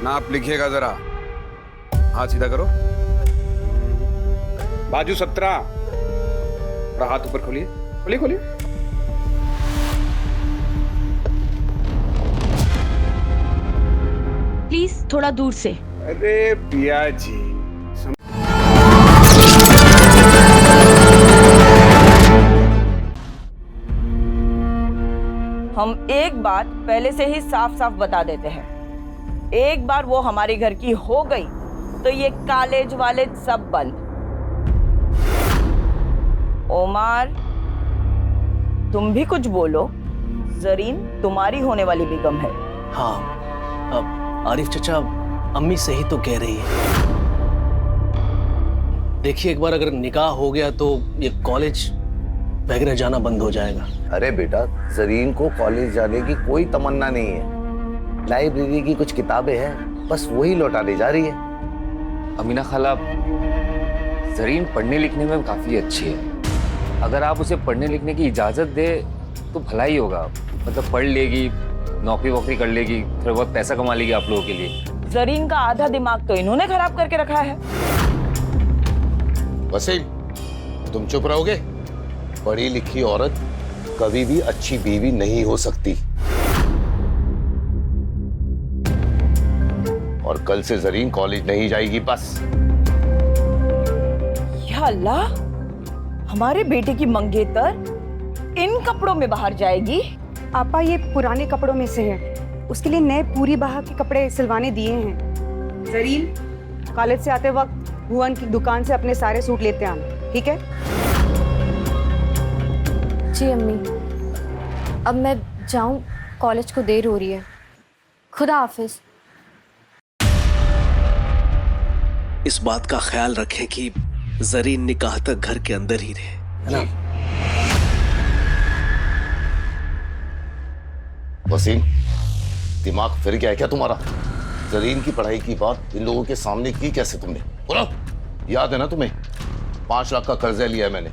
नाप लिखिएगा जरा। हाथ सीधा करो। बाजू 17। थोड़ा हाथ ऊपर खोलिए, खोलिए खोलिए। प्लीज थोड़ा दूर से। अरे पिया जी, हम एक बात पहले से ही साफ साफ बता देते हैं, एक बार वो हमारे घर की हो गई तो ये कॉलेज वाले सब बंद। ओमार, तुम भी कुछ बोलो। जरीन तुम्हारी होने वाली बेगम है। हाँ, अब आरिफ चचा अम्मी सही तो कह रही है। देखिए, एक बार अगर निकाह हो गया तो ये कॉलेज वगैरह जाना बंद हो जाएगा। अरे बेटा, जरीन को कॉलेज जाने की कोई तमन्ना नहीं है। लाइब्रेरी की कुछ किताबें हैं, बस वही लौटाने जा रही है। अमीना खाला, जरीन पढ़ने लिखने में काफी अच्छी है। अगर आप उसे पढ़ने लिखने की इजाजत दे तो भला ही होगा। मतलब पढ़ लेगी, नौकरी वोकरी कर लेगी, थोड़ा बहुत पैसा कमा लेगी आप लोगों के लिए। जरीन का आधा दिमाग तो इन्होंने खराब करके रखा है। वसीम, तुम चुप रहोगे? पढ़ी लिखी औरत कभी भी अच्छी बीवी नहीं हो सकती। और कल से जरीन कॉलेज नहीं जाएगी बस। या अल्लाह, हमारे बेटे की मंगेतर इन कपड़ों में बाहर जाएगी? आपा, ये पुराने कपड़ों में से है। उसके लिए नए पूरी बाह के कपड़े सिलवाने दिए हैं। जरीन, कॉलेज से आते वक्त भुवन की दुकान से अपने सारे सूट लेते आना, ठीक है? जी अम्मी, अब मैं जाऊं, कॉलेज को देर हो रही है। खुदा हाफिज। इस बात का ख्याल रखें कि जरीन निकाह तक घर के अंदर ही रहे, है ना? वसीम, दिमाग फिर गया है क्या तुम्हारा? जरीन की पढ़ाई की बात इन लोगों के सामने की कैसे तुमने? बोलो, याद है ना तुम्हें? 5 लाख का कर्जा लिया है मैंने।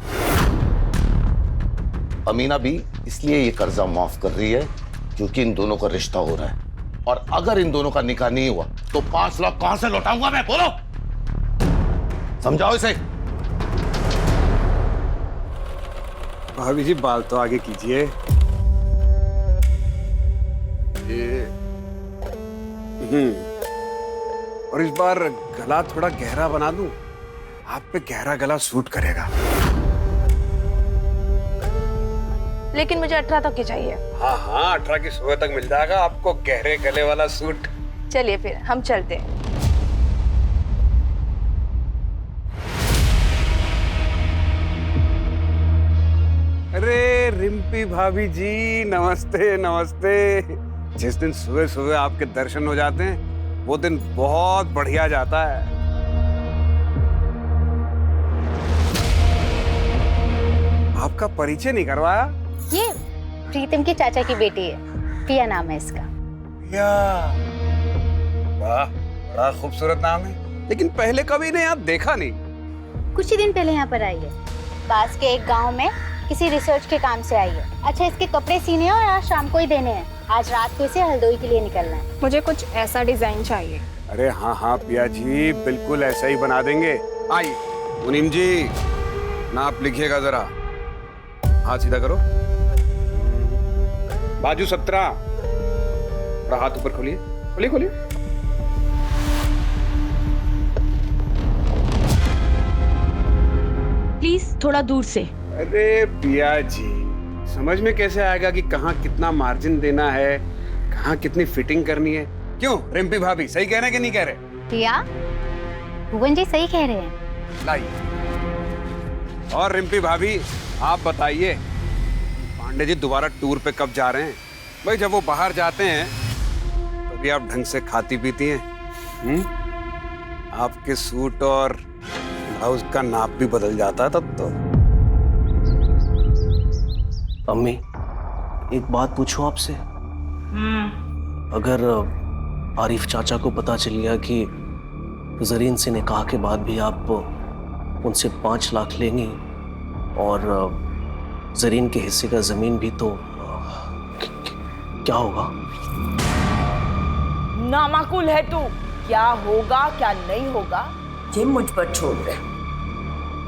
अमीना भी इसलिए ये कर्जा माफ कर रही है क्योंकि इन दोनों का रिश्ता हो रहा है। और अगर इन दोनों का निकाह नहीं हुआ तो 5 लाख कहां से लौटाऊंगा मैं? बोलो, समझाओ इसे। भाभी जी बाल तो आगे कीजिए। और इस बार गला थोड़ा गहरा बना दूं? आप पे गहरा गला सूट करेगा। लेकिन मुझे 18 तक की चाहिए। हाँ हाँ, 18 की सुबह तक मिल जाएगा आपको गहरे गले वाला सूट। चलिए फिर हम चलते हैं। अरे रिम्पी भाभी जी, नमस्ते नमस्ते। जिस दिन सुबह सुबह आपके दर्शन हो जाते हैं वो दिन बहुत बढ़िया जाता है। आपका परिचय नहीं करवाया? ये प्रीतम की चाचा की बेटी है, पिया नाम है इसका। या वाह, बड़ा खूबसूरत नाम है। लेकिन पहले कभी ने यहाँ देखा नहीं। कुछ ही दिन पहले यहाँ पर आई है। पास के एक गांव में किसी रिसर्च के काम से आई है। अच्छा, इसके कपड़े सीने हैं और आज शाम को ही देने हैं। आज रात को इसे हल्द्वानी के लिए निकलना है। मुझे कुछ ऐसा डिजाइन चाहिए। अरे हाँ हाँ पिया जी, बिल्कुल ऐसा ही बना देंगे। आइए मुनीम जी, नाप लिखिएगा जरा। हाथ सीधा करो। बाजू 17। थोड़ा हाथ ऊपर खोलिए, खोलिए खोलिए। प्लीज थोड़ा दूर से। अरे पिया जी, समझ में कैसे आएगा कि कहाँ कितना मार्जिन देना है, कहाँ कितनी फिटिंग करनी है? क्यों रिम्पी भाभी, सही कह रहे हैं कि नहीं कह रहे? पिया, भुवन जी सही कह रहे हैं। लाइए। और रिम्पी भाभी आप बताइए, पांडे जी दोबारा टूर पे कब जा रहे हैं? भाई जब वो बाहर जाते हैं तभी आप ढंग से खाती पीती हैं। आपके सूट और ब्लाउज का नाप भी बदल जाता है तब तो। अम्मी, एक बात पूछूं आपसे? अगर आरिफ चाचा को पता चल गया कि जरीन से निकाह के बाद भी आप उनसे 5 लाख लेंगी और जरीन के हिस्से का जमीन भी, तो क्या होगा? नामाकुल है तू। क्या होगा क्या नहीं होगा ये मुझ पर छोड़ दे।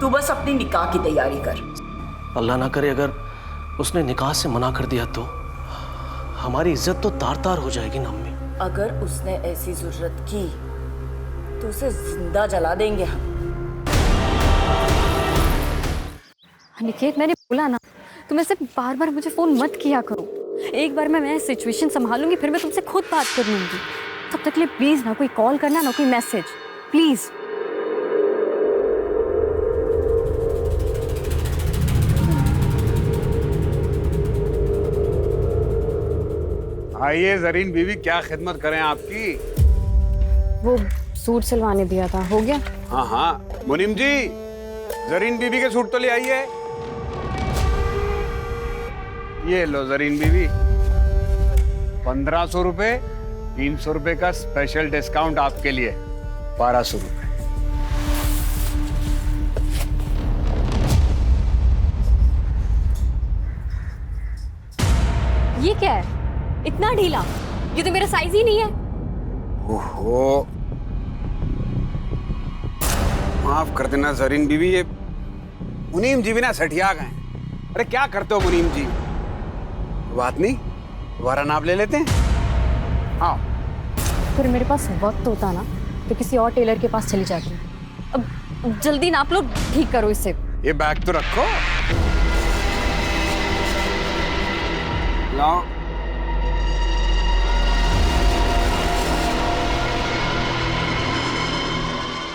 तू बस अपनी निकाह की तैयारी कर। अल्लाह ना करे अगर उसने निकाह से मना कर दिया तो हमारी इज्जत तो तार तार हो जाएगी ना अम्मी। अगर उसने ऐसी जरूरत की तो उसे जिंदा जला देंगे हम। अनिकेत, मैंने बोला ना, तुम ऐसे बार बार मुझे फोन मत किया करो। एक बार मैं सिचुएशन संभालूंगी, फिर मैं तुमसे खुद बात कर लूंगी। तब तक के लिए प्लीज ना कोई कॉल करना, ना कोई मैसेज, प्लीज। आइए जरीन बीवी, क्या खिदमत करें आपकी? वो सूट सिलवाने दिया था, हो गया? हाँ हाँ मुनीम जी, जरीन बीवी के सूट तो ले आइए। ये लो जरीन बीवी, 1500 रुपए, 300 रुपए का स्पेशल डिस्काउंट आपके लिए, 1200 रुपए। ये क्या है, इतना ढीला? ये तो मेरा साइज ही नहीं है। ओहो, माफ कर देना जरीन बीवी, ये मुनीम जी भी ना सठिया गए। अरे क्या करते हो मुनीम जी? बात नहीं, दोबारा नाप ले लेते हैं। हाँ, फिर मेरे पास वक्त होता ना तो किसी और टेलर के पास चली जाती। अब जल्दी नाप लो, ठीक करो इसे। ये बैग तो रखो। लाओ।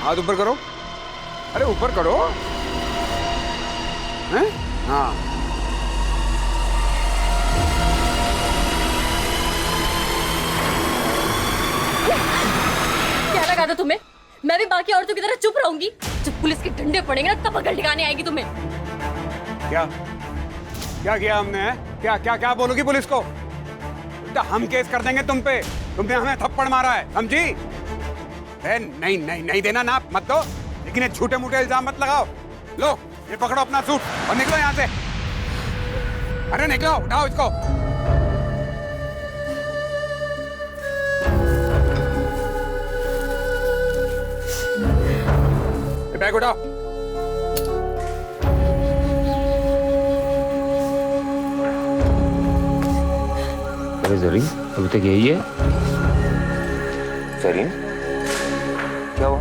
हाथ ऊपर करो। अरे ऊपर करो। हैं? हाँ। क्या लगा था तुम्हें? मैं भी बाकी औरतों की तरह चुप रहूंगी? जब पुलिस के डंडे पड़ेंगे ना तब अकल ठिकाने आएगी तुम्हें। क्या क्या किया हमने? है? क्या क्या क्या बोलोगी पुलिस को? तो हम केस कर देंगे तुम पे। तुमने हमें थप्पड़ मारा है, समझी? नहीं नहीं नहीं देना नाप मत दो, लेकिन ये झूठे मूठे इल्जाम मत लगाओ। लो ये पकड़ो अपना सूट और निकलो यहाँ से। अरे निकलो, उठाओ इसको। ये बैग उठाओ। अरे जरीन, अभी तक यही है? जरीन, क्या हुआ?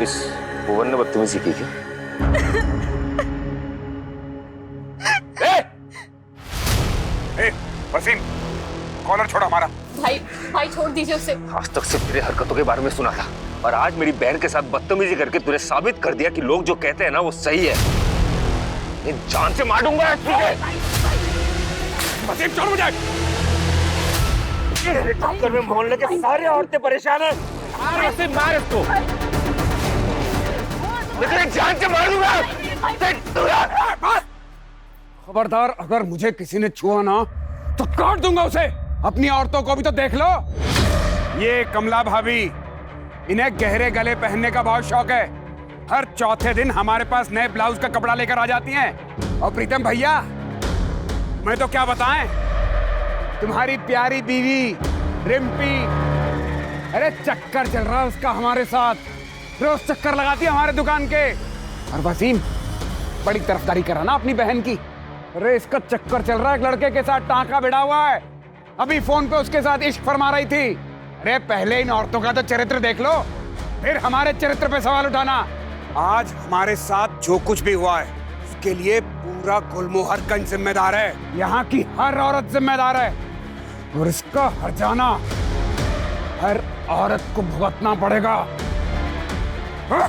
इस भुवन ने बदतमीजी की क्या? वसीम, कॉलर छोड़ा हमारा। भाई भाई छोड़ दीजिए उसे। आज तक सिर्फ तेरे हरकतों के बारे में सुना था, और आज मेरी बहन के साथ बदतमीजी करके तूने साबित कर दिया कि लोग जो कहते हैं ना वो सही है। मैं जान से मार दूंगा तुझे। वसीम छोड़ मुझे। चक्कर में मोहल्ले के सारे औरतें परेशान हैं। वसीम मार इसको। मैं जान से मार दूंगा। खबरदार, अगर मुझे किसी ने छुआ ना तो काट दूंगा उसे। अपनी औरतों को भी तो देख लो। ये कमला भाभी, इन्हें गहरे गले पहनने का बहुत शौक है। हर चौथे दिन हमारे पास नए ब्लाउज का कपड़ा लेकर आ जाती हैं। और प्रीतम भैया, मैं तो क्या बताएं, तुम्हारी प्यारी बीवी रिम्पी, अरे चक्कर चल रहा है उसका हमारे साथ। रोज चक्कर लगाती है हमारे दुकान के। और वसीम बड़ी तरफदारी कर रहा ना अपनी बहन की। अरे इसका चक्कर चल रहा है एक लड़के के साथ, टांका भिड़ा हुआ है। अभी फोन पे उसके साथ इश्क फरमा रही थी। अरे पहले इन औरतों का तो चरित्र देख लो, फिर हमारे चरित्र पे सवाल उठाना। आज हमारे साथ जो कुछ भी हुआ है उसके लिए पूरा गुलमोहरगंज जिम्मेदार है। यहाँ की हर औरत जिम्मेदार है, और इसका हर्जाना हर औरत को भुगतना पड़ेगा। हाँ?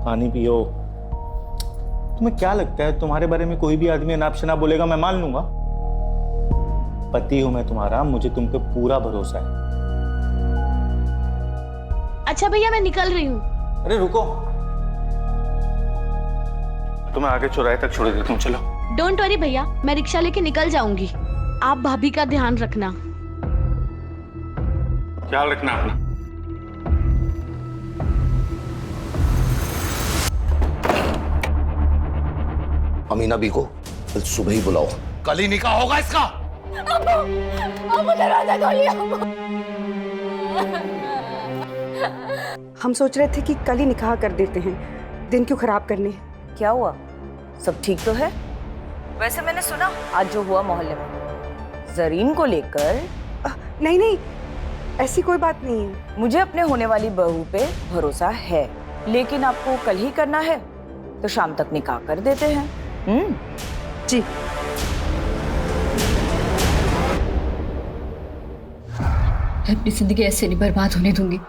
पानी पियो। तुम्हें क्या लगता है तुम्हारे बारे में कोई भी आदमी अनाप शनाप बोलेगा मैं मान लूंगा? पति हूं मैं तुम्हारा, मुझे तुम पे पूरा भरोसा है। अच्छा भैया, मैं निकल रही हूँ। अरे रुको, तुम्हें आगे चौराहे तक छोड़ देता हूं, चलो। डोंट वरी भैया, मैं रिक्शा लेके निकल जाऊंगी। आप भाभी का ध्यान रखना। ख्याल रखना अपना। अमीना बी को कल सुबह ही बुलाओ, कल ही निकाह होगा इसका। हम सोच रहे थे कि कल ही निकाह कर देते हैं, दिन क्यों खराब करने। क्या हुआ, सब ठीक तो है? वैसे मैंने सुना आज जो हुआ मोहल्ले में जरीन को लेकर। नहीं नहीं, ऐसी कोई बात नहीं है। मुझे अपने होने वाली बहू पे भरोसा है, लेकिन आपको कल ही करना है तो शाम तक निकाह कर देते हैं। जी। मैं अपनी जिंदगी ऐसे नहीं बर्बाद होने दूंगी।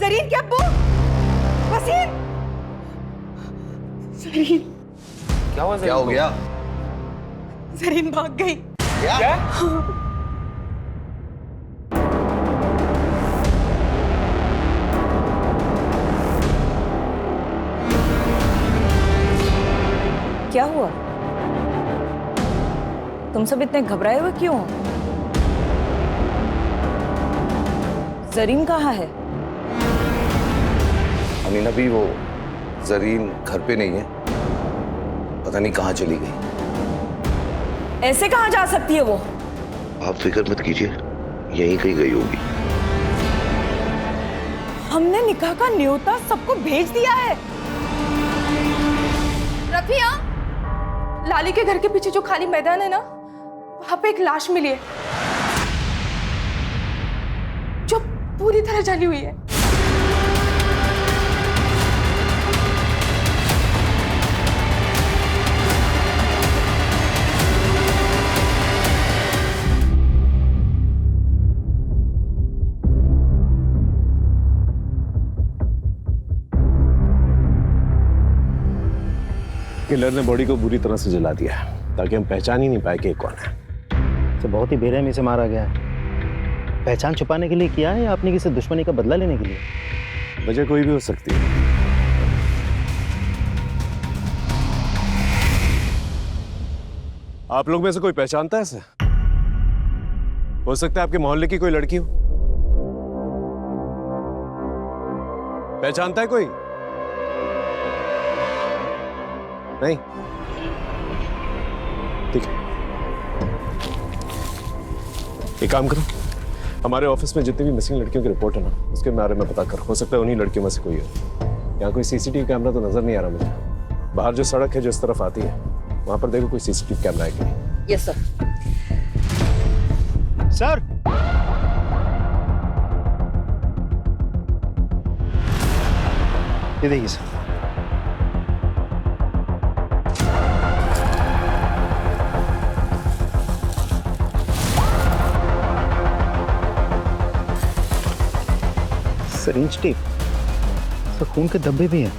जरीन के अब्बू, वसीम। जरीन, क्या हुआ? क्या हो गया? जरीन भाग गई। क्या? क्या हुआ? तुम सब इतने घबराए हुए क्यों हो? जरीन कहाँ है? अमीना भी, वो जरीन घर पे नहीं है, पता नहीं कहाँ चली गई। ऐसे कहाँ जा सकती है वो? आप फिक्र मत कीजिए, यहीं कहीं गई होगी। हमने निकाह का न्योता सबको भेज दिया है। रफिया, लाली के घर के पीछे जो खाली मैदान है ना, वहां पे एक लाश मिली है जो पूरी तरह जली हुई है। किलर ने बॉडी को बुरी तरह से जला दिया है ताकि हम पहचान ही नहीं पाए कि कौन है। तो बहुत ही बेरहमी से मारा गया है। पहचान छुपाने के लिए किया है या आपने किसी दुश्मनी का बदला लेने के लिए? वजह कोई भी हो सकती है। आप लोग में से कोई पहचानता है इसे? हो सकता है आपके मोहल्ले की कोई लड़की हो। पहचानता है कोई? नहीं? ठीक है, एक काम करो, हमारे ऑफिस में जितनी भी मिसिंग लड़कियों की रिपोर्ट है ना, उसके बारे में पता कर। हो सकता है उन्हीं लड़कियों में से कोई हो। यहाँ कोई सीसीटीवी कैमरा तो नजर नहीं आ रहा मुझे। बाहर जो सड़क है जो इस तरफ आती है, वहां पर देखो कोई सीसीटीवी कैमरा है कि नहीं। Yes sir. सर, ये देखिए सर। सिरिंज टेप, सर खून के धब्बे भी हैं।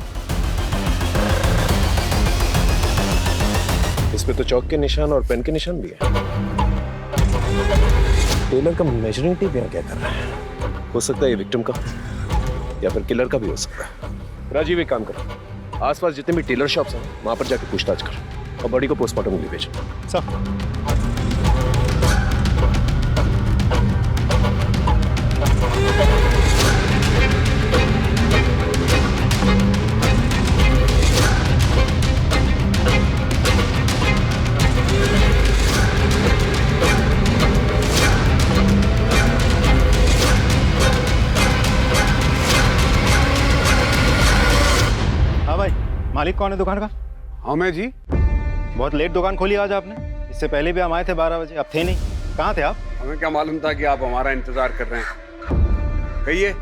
इसमें तो चौक के निशान और पेन के निशान भी है। टेलर का मेजरिंग टेप यहाँ क्या कर रहा है? हो सकता है ये विक्टिम का या फिर किलर का भी हो सकता है। राजीव, एक काम करो, आसपास जितने भी टेलर शॉप्स हैं वहां पर जाकर पूछताछ कर और बॉडी को पोस्टमार्टम के लिए भेजो। सर, मालिक कौन है दुकान का? हाँ मैं जी। बहुत लेट दुकान खोली आज आपने। इससे पहले भी हम आए थे 12 बजे, अब थे नहीं। कहाँ थे आप? हमें क्या मालूम था कि आप हमारा इंतजार कर रहे हैं। कहिए,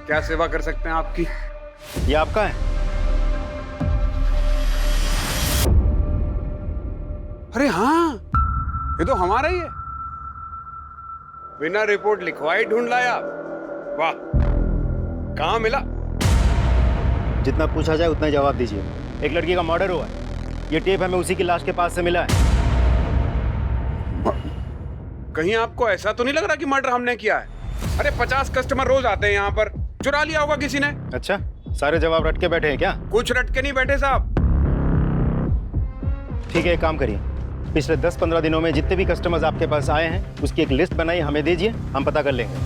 क्या सेवा कर सकते हैं आपकी? ये आपका है? अरे हाँ, ये तो हमारा ही है। बिना रिपोर्ट लिखवाई ढूंढ लाया। वाह, कहाँ मिला? जितना पूछा जाए उतना जवाब दीजिए। एक लड़की का मर्डर हुआ है। ये टेप हमें उसी की लाश के पास से मिला है। कहीं आपको ऐसा तो नहीं लग रहा कि मर्डर हमने किया है? अरे 50 कस्टमर रोज आते हैं यहाँ पर, चुरा लिया होगा किसी ने। अच्छा, सारे जवाब रट के बैठे हैं क्या? कुछ रट के नहीं बैठे साहब। ठीक है, एक काम करिए, पिछले 10-15 दिनों में जितने भी कस्टमर्स आपके पास आए हैं उसकी एक लिस्ट बनाई, हमें दीजिए, हम पता कर लेंगे।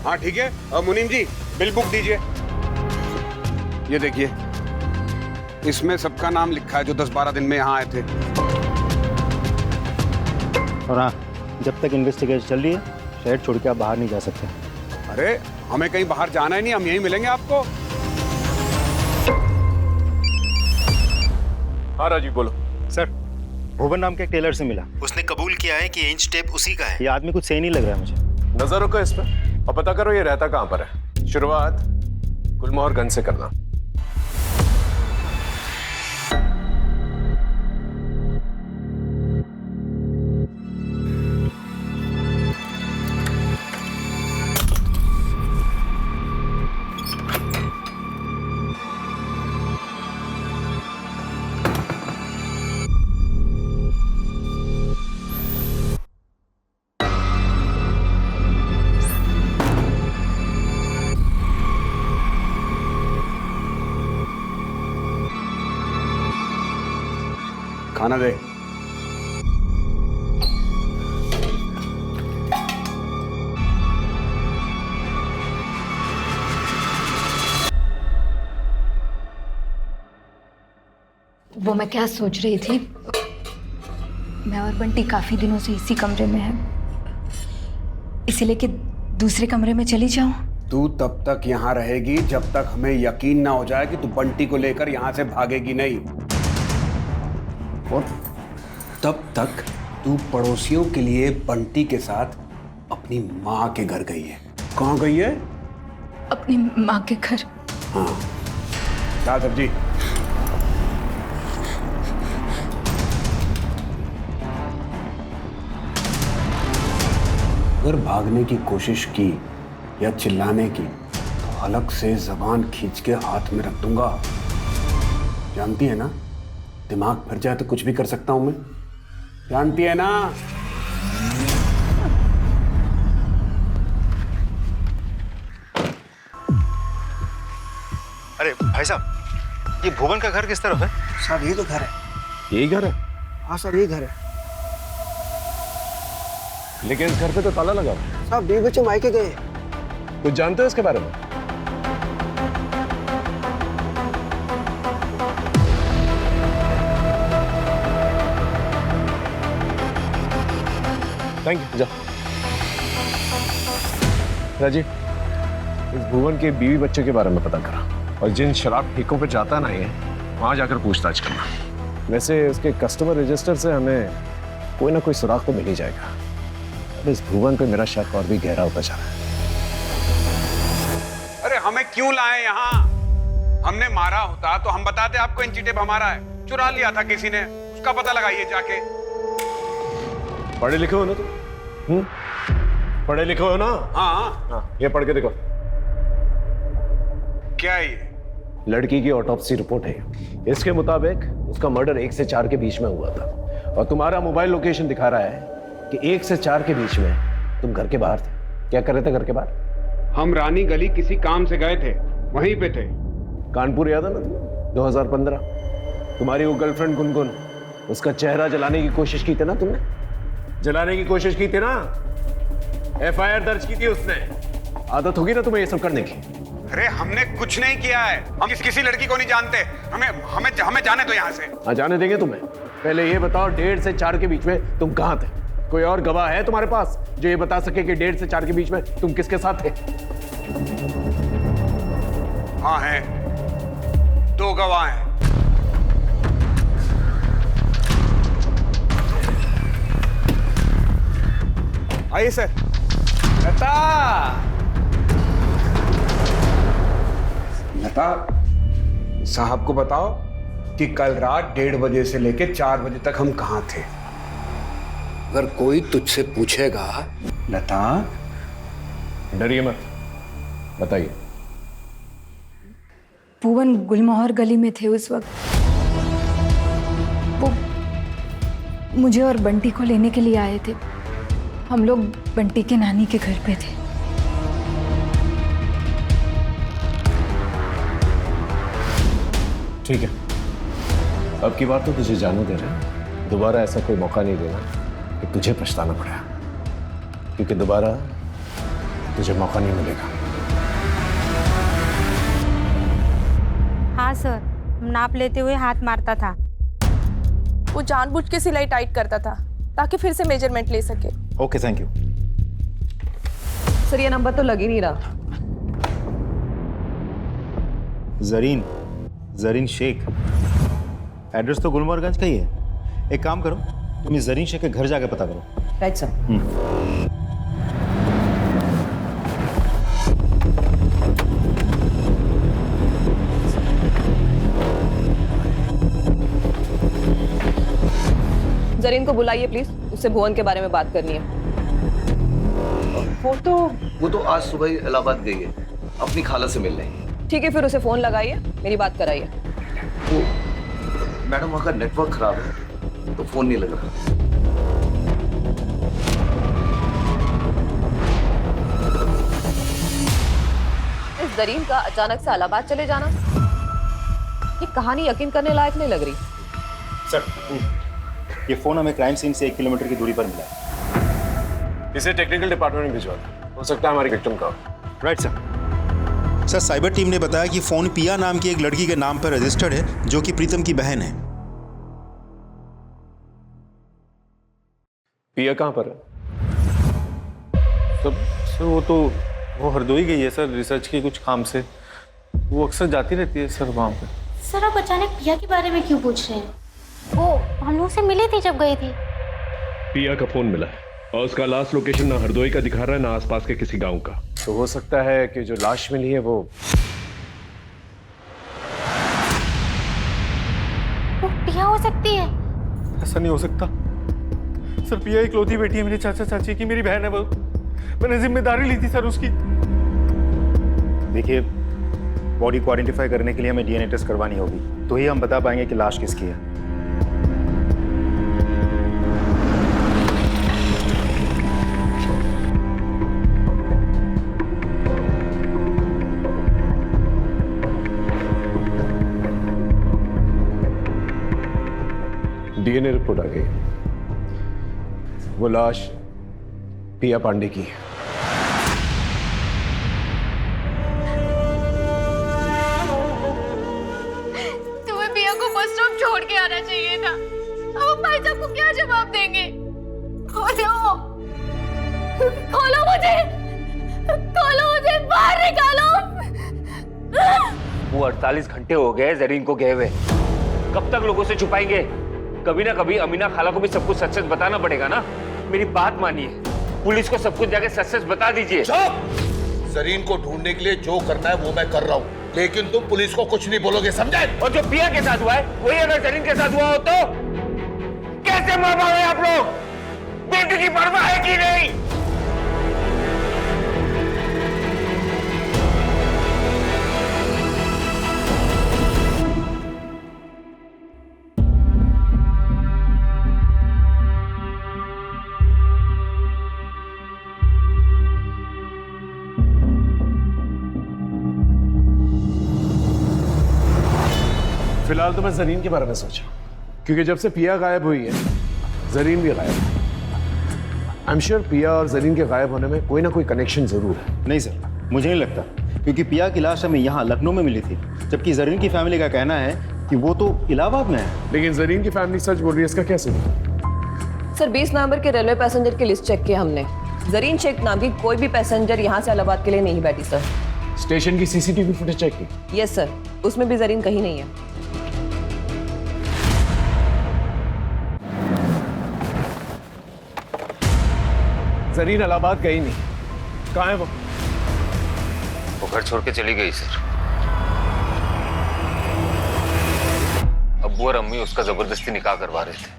हाँ ठीक है, और मुनीम जी बिल बुक दीजिए। ये देखिए, इसमें सबका नाम लिखा है जो 10-12 दिन में यहाँ आए थे। और हाँ, जब तक इन्वेस्टिगेशन चल रही है शहर छोड़ के आप बाहर नहीं जा सकते। अरे हमें कहीं बाहर जाना ही नहीं, हम यहीं मिलेंगे आपको। हाँ राजीव बोलो। सर, भुवन नाम के एक टेलर से मिला। उसने कबूल किया है कि इंच टेप उसी का है। ये आदमी कुछ सही नहीं लग रहा है मुझे। नजर रखो इस पर और पता करो ये रहता कहाँ पर है। शुरुआत गुलमोहर गंज से करना। खाना दे। वो मैं क्या सोच रही थी, मैं और बंटी काफी दिनों से इसी कमरे में हैं, इसीलिए कि दूसरे कमरे में चली जाऊं। तू तब तक यहाँ रहेगी जब तक हमें यकीन ना हो जाए कि तू बंटी को लेकर यहाँ से भागेगी नहीं, और तब तक तू पड़ोसियों के लिए बंटी के साथ अपनी माँ के घर गई है। कहाँ गई है? अपनी माँ के घर। हाँ, क्या सब्जी? अगर भागने की कोशिश की या चिल्लाने की तो अलग से जबान खींच के हाथ में रख दूंगा। जानती है ना, दिमाग भर जाए तो कुछ भी कर सकता हूं मैं। जानती है ना? अरे भाई साहब, ये भुवन का घर किस तरफ है? साहब ये तो घर है। यही घर है? हाँ सर, ये घर है। लेकिन इस घर पे तो ताला लगा हुआ है। साहब 2 बच्चे मायके गए। कुछ जानते हो इसके बारे में? Thank you. जा राजीव, इस भुवन के बीवी बच्चे के बारे में पता करा, और जिन शराब ठेकों पे जाता ना ये, वहां जाकर पूछताछ करना। वैसे उसके कस्टमर रजिस्टर से हमें कोई ना कोई सुराग तो मिल ही जाएगा। अब इस भुवन पे मेरा शक और भी गहरा होता जा रहा है। अरे हमें क्यों लाए यहाँ? हमने मारा होता तो हम बताते आपको इंची टेप हमारा है। चुरा लिया था किसी ने, उसका पता लगाइए जाके। पढ़े लिखे हो ना तुम? पढ़े लिखे हो ना? हाँ। ये पढ़ के देखो। क्या है ये? लड़की की ऑटोप्सी रिपोर्ट है। इसके मुताबिक उसका मर्डर 1 से 4 के बीच में हुआ था, और तुम्हारा मोबाइल लोकेशन दिखा रहा है कि 1 से 4 के बीच में तुम घर के बाहर थे। क्या कर रहे थे घर के बाहर? हम रानी गली किसी काम से गए थे, वहीं पे थे। कानपुर याद है ना तुम्हें? 2015 तुम्हारी वो गर्लफ्रेंड गुनगुन, उसका चेहरा जलाने की कोशिश की थी ना तुमने? जलाने की कोशिश की थी ना? FIR दर्ज की थी उसने। आदत होगी ना तुम्हें ये सब करने की? अरे हमने कुछ नहीं किया है, हम किसी लड़की को नहीं जानते। हमें जाने दो यहाँ से। हाँ, जाने देंगे तुम्हें। पहले ये बताओ 1.5 से 4 के बीच में तुम कहाँ थे? कोई और गवाह है तुम्हारे पास जो ये बता सके कि 1.5 से 4 के बीच में तुम किसके साथ थे? हाँ है, 2 गवाह हैं। आइए सर। लता, लता, साहब को बताओ कि कल रात 1:30 बजे से लेकर 4 बजे तक हम कहाँ थे। अगर कोई तुझसे पूछेगा। लता, डरिए मत, बताइए। भुवन गुलमोहर गली में थे उस वक्त। वो मुझे और बंटी को लेने के लिए आए थे। हम लोग बंटी के नानी के घर पे थे। ठीक है, अब की बार तो तुझे जाने दे रहे हैं। दोबारा ऐसा कोई मौका नहीं देना कि तुझे पछताना पड़ा, क्योंकि दोबारा तुझे मौका नहीं मिलेगा। हाँ सर, नाप लेते हुए हाथ मारता था। वो जानबूझ के सिलाई टाइट करता था ताकि फिर से मेजरमेंट ले सके। Okay, thank you. सर ये नंबर तो लग ही नहीं रहा। जरीन शेख, एड्रेस तो गुलमोहरगंज का ही है। एक काम करो, तुम इस जरीन शेख के घर जाके पता करो। Right sir. जरीन को बुलाइए प्लीज, उससे भुवन के बारे में बात करनी है। वो तो आज सुबह ही इलाहाबाद गई है अपनी खाला से मिलने। ठीक है, फिर उसे फोन लगाइए, मेरी बात कराइए। तो मैडम वहाँ का नेटवर्क खराब है तो फोन नहीं लग रहा। इस जरीन का अचानक से इलाहाबाद चले जाना, ये कहानी यकीन करने लायक नहीं लग रही। सर, ये फोन हमें क्राइम सीन से 1 किलोमीटर की दूरी पर मिला है। इसे टेक्निकल डिपार्टमेंट में भिजवा दो, हो सकता है हमारी विक्टिम का। Right sir. Sir, cyber team ने बताया कि फोन पिया नाम की एक लड़की के नाम पर रजिस्टर्ड है, जो कि प्रीतम की बहन है। पिया कहाँ पर है? सर वो हरदोई गई है सर, रिसर्च के कुछ काम से। वो अक्सर जाती रहती है सर वहाँ पे। सर आप अचानक पिया के बारे में क्यों पूछ रहे हैं? वो हम लोग से मिली थी जब गई थी। पिया का फोन मिला है और उसका लास्ट लोकेशन ना हरदोई का दिखा रहा है ना आसपास के किसी गांव का। तो हो सकता है कि जो लाश मिली है वो पिया हो सकती है। ऐसा नहीं हो सकता सर। पिया इकलौती बेटी है मेरे चाचा चाची की, मेरी बहन है वो। मैंने जिम्मेदारी ली थी सर उसकी। देखिए, बॉडी को आइडेंटिफाई करने के लिए हमें डीएनए टेस्ट करवानी होगी, तो ही हम बता पाएंगे कि लाश किसकी है। डीएनए रिपोर्ट आ गई, वो लाश पिया पांडे की है। तुम्हें पिया को बस स्टॉप छोड़ के आना चाहिए था। अब भाई साहब को क्या जवाब देंगे? खोलो, खोलो मुझे, बाहर निकालो। वो 48 घंटे हो गए जरीन को गए हुए, कब तक लोगों से छुपाएंगे? कभी ना कभी अमीना खाला को भी सब कुछ सच सच बताना पड़ेगा ना। मेरी बात मानिए, पुलिस को सब कुछ जाके सच सच बता दीजिए। जरीन को ढूंढने के लिए जो करना है वो मैं कर रहा हूँ, लेकिन तुम पुलिस को कुछ नहीं बोलोगे, समझे? और जो पिया के साथ हुआ है वही अगर जरीन के साथ हुआ हो तो कैसे मार पाओगे आप लोग? बेटी की परवाह है कि नहीं? फिलहाल तो मैं जरीन के बारे में सोचा, क्योंकि जब से पिया गायब हुई है जरीन भी गायब है। आई एम श्योर पिया और जरीन के गायब होने में कोई ना कोई कनेक्शन जरूर है। नहीं सर, मुझे नहीं लगता, क्योंकि पिया की लाश हमें यहाँ लखनऊ में मिली थी, जबकि जरीन की फैमिली का कहना है कि वो तो इलाहाबाद में है। लेकिन जरीन की फैमिली सच बोल रही है, इसका क्या सबूत? सर 20 नवंबर के रेलवे पैसेंजर की लिस्ट चेक की हमने। जरीन शेख नाम की कोई भी पैसेंजर यहाँ से इलाहाबाद के लिए नहीं बैठी सर। स्टेशन की सीसीटीवी फुटेज चेक की? यस सर, उसमें भी जरीन कहीं नहीं है। जरीन इलाहाबाद गई नहीं। कहाँ है वो? वो घर छोड़ के चली गई सर। अब्बू और अम्मी उसका जबरदस्ती निकाह करवा रहे थे।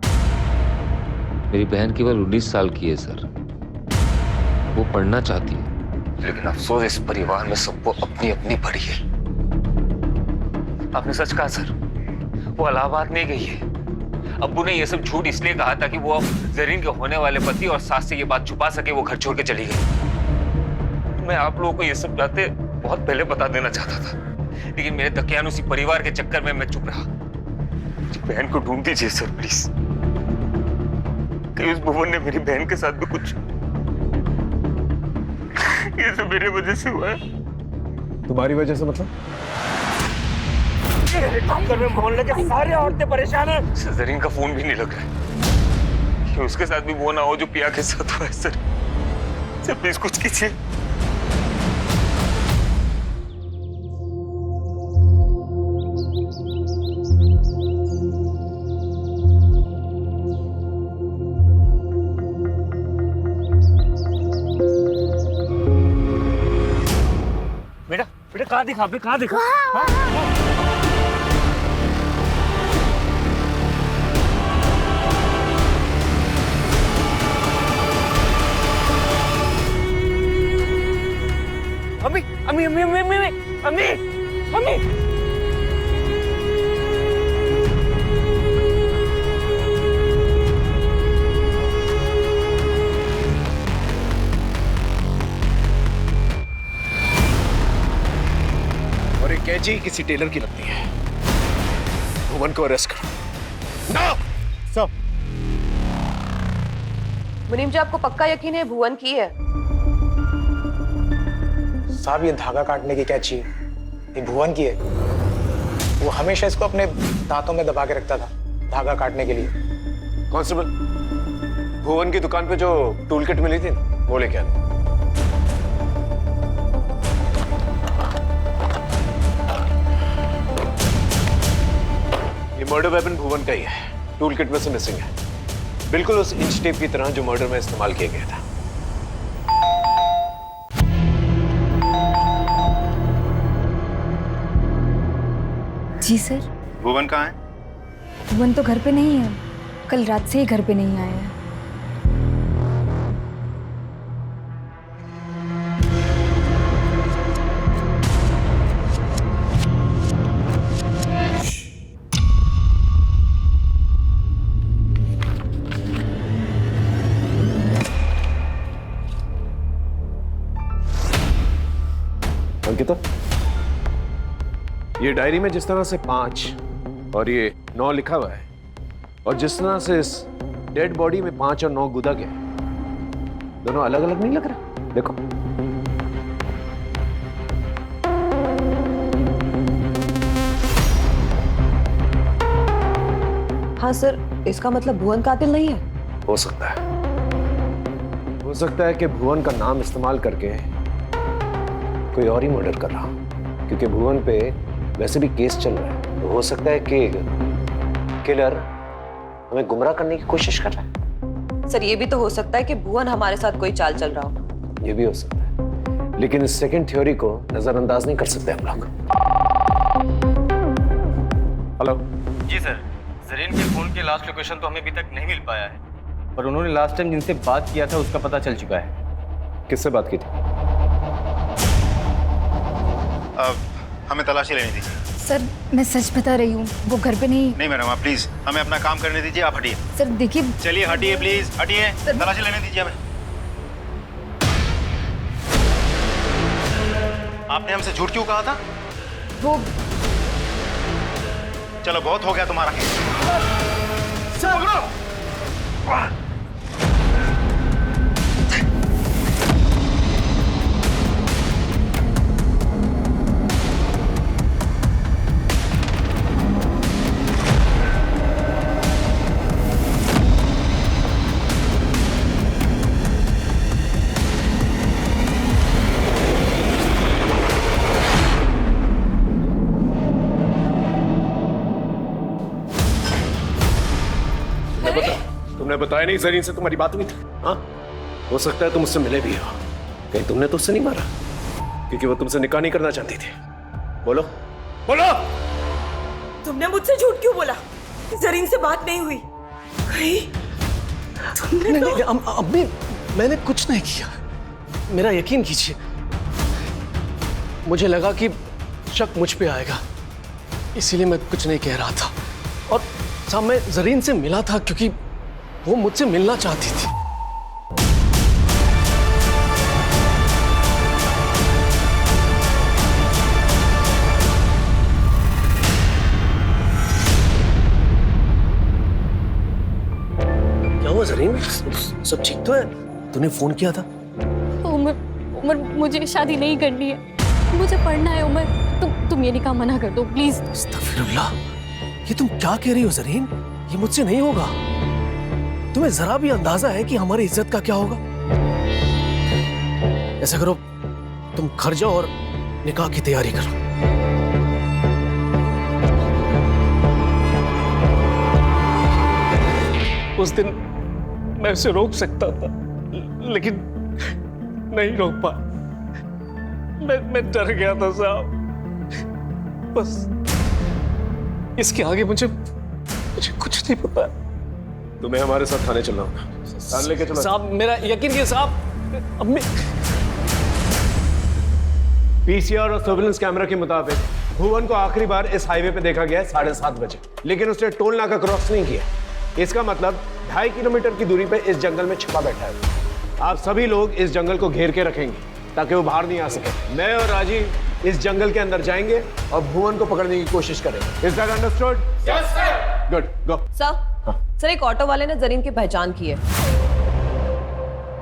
मेरी बहन केवल 19 साल की है सर। वो पढ़ना चाहती है, लेकिन अफसोस इस परिवार में सबको अपनी अपनी पड़ी है। आपने सच कहा सर, वो इलाहाबाद नहीं गई है। अब्बू ने ये सब झूठ इसलिए कहा था कि वो अब जरीन के होने वाले पति और सास से ये बात छुपा सके। वो घर छोड़ के चली गई। मैं आप लोगों को ये सब बातें बहुत पहले बता देना चाहता था, लेकिन मेरे दकियानुसी परिवार के चक्कर में मैं चुप रहा। बहन को ढूंढ दीजिए सर प्लीज। कि उस भुवन ने मेरी बहन के साथ भी कुछ, ये सब मेरे वजह से हुआ है। तुम्हारी वजह से मतलब? हेलीकॉप्टर में मोहल्ले के सारे औरतें परेशान हैं। जरीन का फोन भी नहीं लग रहा है। कि उसके साथ भी वो ना हो जो पिया के साथ हुआ है सर। सर प्लीज कुछ कीजिए। बेटा बेटा कहाँ दिखा? बे कहाँ दिखा? अम्मी अम्मी अम्मी अम्मी अम्मी अम्मी अम्मी। और ये कैची किसी टेलर की लगती है। भुवन को अरेस्ट करो। ना सब मुनीम जी, आपको पक्का यकीन है भुवन की है? साहब ये धागा काटने की कैची ये भुवन की है। वो हमेशा इसको अपने दांतों में दबा के रखता था धागा काटने के लिए। कांस्टेबल, भुवन की दुकान पे जो टूल किट मिली थी वो लेके आना। ये मर्डर वेपन भुवन का ही है। टूल किट में से मिसिंग है, बिल्कुल उस इंच टेप की तरह जो मर्डर में इस्तेमाल किया गया था। जी सर। भुवन कहाँ है? भुवन तो घर पे नहीं है, कल रात से ही घर पे नहीं आया है। अंकिता, ये डायरी में जिस तरह से 5 और ये 9 लिखा हुआ है, और जिस तरह से इस डेड बॉडी में 5 और 9 गुदा गया, दोनों अलग अलग नहीं लग रहा? देखो। हाँ सर, इसका मतलब भुवन कातिल नहीं है? हो सकता है। हो सकता है कि भुवन का नाम इस्तेमाल करके कोई और ही मर्डर कर रहा हो, क्योंकि भुवन पे वैसे भी केस चल रहा है। तो हो सकता है कि किलर हमें गुमराह करने की कोशिश कर रहा है। सर ये भी तो हो सकता है कि भुवन हमारे साथ कोई चाल चल रहा हो। ये भी हो सकता है, लेकिन इस सेकंड थ्योरी को नजरअंदाज नहीं कर सकते हम लोग। हेलो जी सर, जरीन के फोन की लास्ट लोकेशन तो हमें अभी तक नहीं मिल पाया है, पर उन्होंने लास्ट टाइम जिनसे बात किया था उसका पता चल चुका है। किससे बात की थी? हमें तलाशी लेनी दीजिए। सर मैं सच बता रही हूँ, वो घर पे नहीं। नहीं मैडम, आप प्लीज हमें अपना काम करने दीजिए। आप हटिए। सर देखिए। चलिए हटिए प्लीज, हटिए। तलाशी लेने दीजिए हमें। आपने हमसे झूठ क्यों कहा था? वो चलो बहुत हो गया तुम्हारा। तुमने बताया नहीं जरीन से तुम्हारी बात हुई थी? हाँ, हो सकता है तुम उससे मिले भी हो। कहीं तुमने तो उससे नहीं मारा? क्योंकि वो तुमसे निकाह नहीं करना चाहती थी। बोलो बोलो। तुमने मुझसे झूठ क्यों बोला? जरीन से बात नहीं हुई? कहीं तुमने नहीं, अम्मी मैंने कुछ नहीं किया, मेरा यकीन कीजिए। मुझे लगा कि शक मुझ पे आएगा, इसीलिए मैं कुछ नहीं कह रहा था। और साहब मैं जरीन से मिला था क्योंकि वो मुझसे मिलना चाहती थी। क्या हुआ जरीन, सब ठीक तो है? तूने फोन किया था? उमर उमर मुझे शादी नहीं करनी है, मुझे पढ़ना है। उमर तुम ये निकाह मना कर दो प्लीज। अस्तगफिरुल्लाह, ये तुम क्या कह रही हो जरीन? ये मुझसे नहीं होगा। तुम्हें जरा भी अंदाजा है कि हमारी इज्जत का क्या होगा? ऐसा करो, तुम घर जाओ और निकाह की तैयारी करो। उस दिन मैं उसे रोक सकता था, लेकिन नहीं रोक पाया। मैं डर गया था साहब। बस इसके आगे मुझे कुछ नहीं पता। तुम्हें हमारे साथ थाने चलना होगा। थाने लेके चलो साहब, मेरा यकीन कीजिए साहब। अब पीसीआर और सर्विलेंस कैमरा के मुताबिक भुवन को आखिरी बार इस हाईवे पे देखा गया है 7:30 बजे, लेकिन उसने टोल नाका क्रॉस नहीं किया। इसका मतलब 2.5 किलोमीटर की दूरी पे इस जंगल में छिपा बैठा है। आप सभी लोग इस जंगल को घेर के रखेंगे ताकि वो बाहर नहीं आ सके। मैं और राजीव इस जंगल के अंदर जाएंगे और भुवन को पकड़ने की कोशिश करेंगे। Is that understood? Yes sir. Good, go. Sir एक ऑटो वाले ने जरीन की पहचान की है।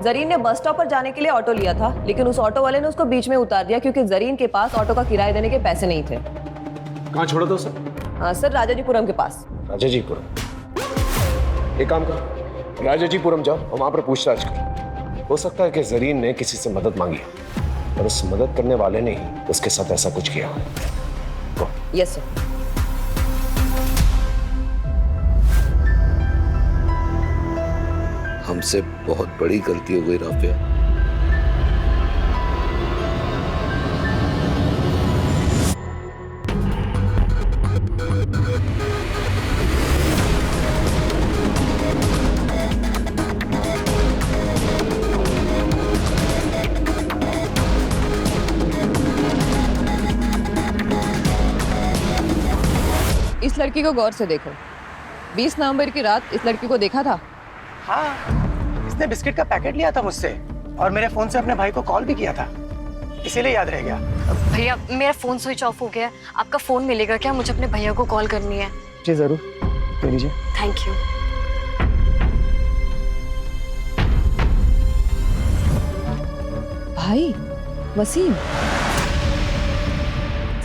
जरीन ने बस स्टॉप पर जाने के लिए ऑटो लिया था, लेकिन उस ऑटो वाले ने उसको बीच में उतार दिया क्योंकि जरीन के पास ऑटो का किराया देने के पैसे नहीं थे। कहाँ छोड़ा था सर? सर राजाजीपुरम के पास। राजाजीपुरम? एक काम करो, राजाजीपुरम जाओ और वहां पर पूछताछ करो। हो सकता है कि जरीन ने किसी से मदद मांगी है और उस मदद करने वाले ने ही उसके साथ ऐसा कुछ किया। Yes sir. हमसे बहुत बड़ी गलती हो गई राफिया। इस लड़की को गौर से देखो। 20 नवंबर की रात इस लड़की को देखा था? हाँ, इसने बिस्किट का पैकेट लिया था मुझसे और मेरे फोन से अपने भाई को कॉल भी किया था, इसीलिए याद रह गया। भैया मेरा फोन स्विच ऑफ हो गया, आपका फोन मिलेगा क्या? मुझे अपने भैया को कॉल करनी है। जी जरूर, ले लीजिए। Thank you. भाई वसीम,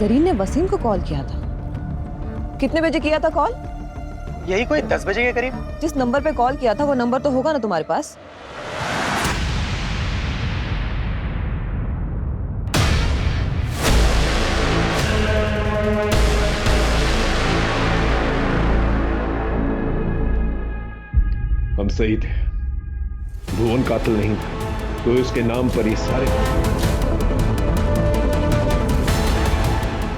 जरीन ने वसीम को कॉल किया था। कितने बजे किया था कॉल? यही कोई 10 बजे के करीब। जिस नंबर पे कॉल किया था वो नंबर तो होगा ना तुम्हारे पास? हम सही थे, भुवन कातिल नहीं था, तो उसके नाम पर ही सारे।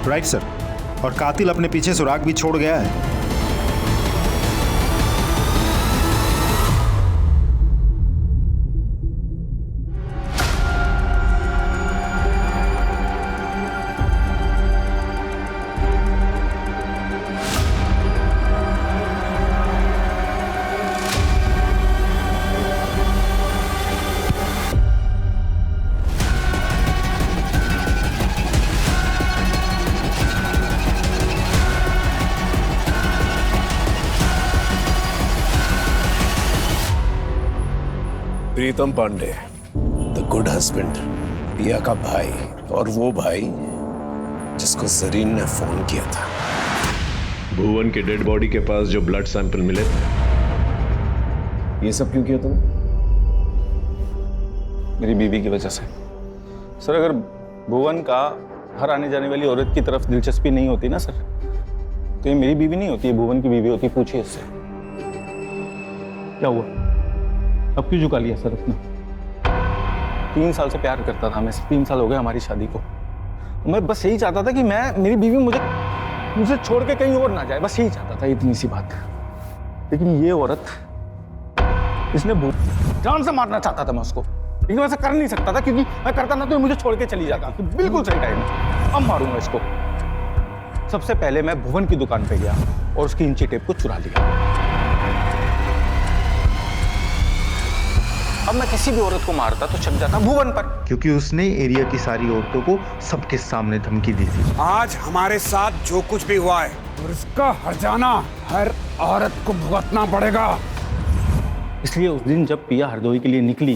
राइट सर, और कातिल अपने पीछे सुराग भी छोड़ गया है। प्रीतम पांडे, द गुड हस्बैंड, पिया का भाई, और वो भाई जिसको जरीन ने फोन किया था। भुवन के डेड बॉडी के पास जो ब्लड सैंपल मिले थे। ये सब क्यों किया तुमने? मेरी बीवी की वजह से। सर अगर भुवन का हर आने जाने वाली औरत की तरफ दिलचस्पी नहीं होती ना सर, तो ये मेरी बीवी नहीं होती, ये भुवन की बीवी होती। पूछिए इससे। क्या हुआ? अब क्यों झुका लिया सर अपना? 3 साल से प्यार करता था मैं, 3 साल हो गए हमारी शादी को। मैं बस यही चाहता था कि मेरी बीवी मुझे छोड़ के कहीं और ना जाए, बस यही चाहता था, इतनी सी बात। लेकिन ये औरत, इसने जान से मारना चाहता था मैं उसको, लेकिन वैसा कर नहीं सकता था क्योंकि मैं करता ना तो मुझे छोड़ के चली जाती। बिल्कुल सही टाइम है, अब मारूंगा इसको। सबसे पहले मैं भुवन की दुकान पे गया और उसकी इंची टेप को चुरा लिया। अब मैं किसी भी औरत को मारता तो चक जाता भुवन पर, क्योंकि उसने एरिया की सारी औरतों को सबके सामने धमकी दी थी। आज हमारे साथ जो कुछ भी हुआ है और इसका हर्जाना हर औरत को भुगतना पड़ेगा। इसलिए उस दिन जब पिया हरदोई के लिए निकली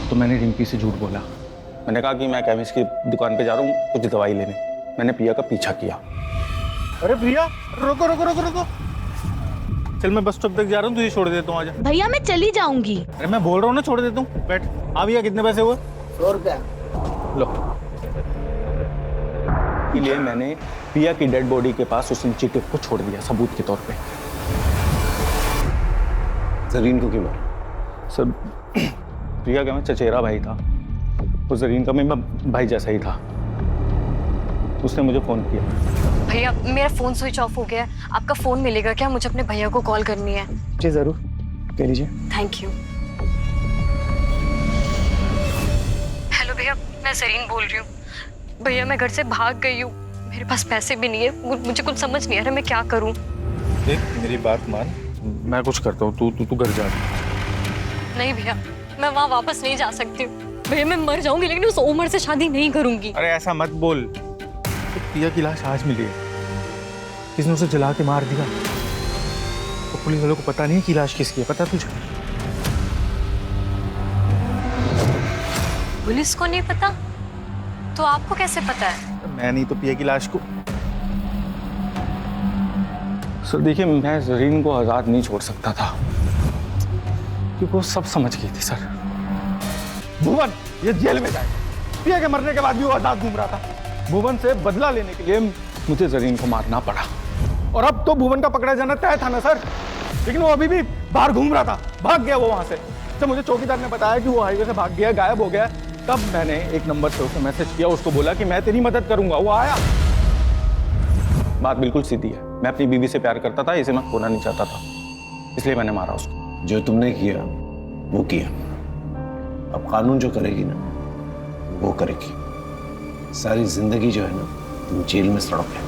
तो मैंने रिंकी से झूठ बोला। मैंने कहा कि मैं केमिस्ट की दुकान पे जा रहा हूँ कुछ दवाई लेने। मैंने पिया का पीछा किया। अरे प्रिया, रुको रुको रुको रुको, चल मैं बस स्टॉप तक जा रहा हूँ, तुझे छोड़ देता हूँ, आजा। भैया मैं चली जाऊंगी। अरे मैं बोल रहा हूँ ना, छोड़ देता हूँ, बैठ। हाँ भैया, कितने पैसे हुए? 100 रुपया। लो। इसलिए मैंने पिया की डेड बॉडी के पास उस इंची टेप को छोड़ दिया सबूत के तौर पे। जरीन को क्यों मारा? सर, प्रिया का मैं चचेरा भाई था, तो जरीन का मैं भाई जैसा ही था। उसने मुझे फोन किया। भैया मेरा फोन स्विच ऑफ हो गया है, आपका फोन मिलेगा क्या? मुझे अपने भैया को कॉल करनी है। जी जरूर, कह लीजिए। Thank you. हेलो भैया, मैं जरीन बोल रही हूँ। भैया मैं घर से भाग गई हूँ, मेरे पास पैसे भी नहीं है, मुझे कुछ समझ नहीं आ रहा मैं क्या करूँ। देख मेरी बात मान, मैं कुछ करता हूँ, तू घर जा। नहीं भैया, मैं वहाँ वापस नहीं जा सकती हूँ। भैया मैं मर जाऊंगी लेकिन उस उम्र से शादी नहीं करूंगी। अरे ऐसा मत बोल। तो पिया की लाश आज मिली है, किसने उसे जला के मार दिया। तो पुलिस वालों को पता नहीं कि लाश किसकी है, पता तुझे? पुलिस को नहीं पता तो आपको कैसे पता है? मैं नहीं तो पिया की लाश को। सर देखिए, मैं जरीन को आजाद नहीं छोड़ सकता था क्योंकि वो सब समझ गई थी। सर भुवन ये जेल में जाए, पिया के मरने के बाद भी वो आजाद घूम रहा था। भुवन से बदला लेने के लिए मुझे जरीन को मारना पड़ा, और अब तो भुवन का पकड़ा जाना तय था ना सर, लेकिन वो अभी भी बाहर घूम रहा था, भाग गया वो वहां से। जब मुझे चौकीदार ने बताया कि वो हाईवे से भाग गया, गायब हो गया, तब मैंने एक नंबर से उसे मैसेज किया, उसको बोला कि मैं तेरी मदद करूंगा। वो आया। बात बिल्कुल सीधी है, मैं अपनी बीवी से प्यार करता था, इसे मैं खोना नहीं चाहता था, इसलिए मैंने मारा उसको। जो तुमने किया वो किया, अब कानून जो करेगी ना वो करेगी। सारी जिंदगी जो है ना तुम जेल में सड़ोगे।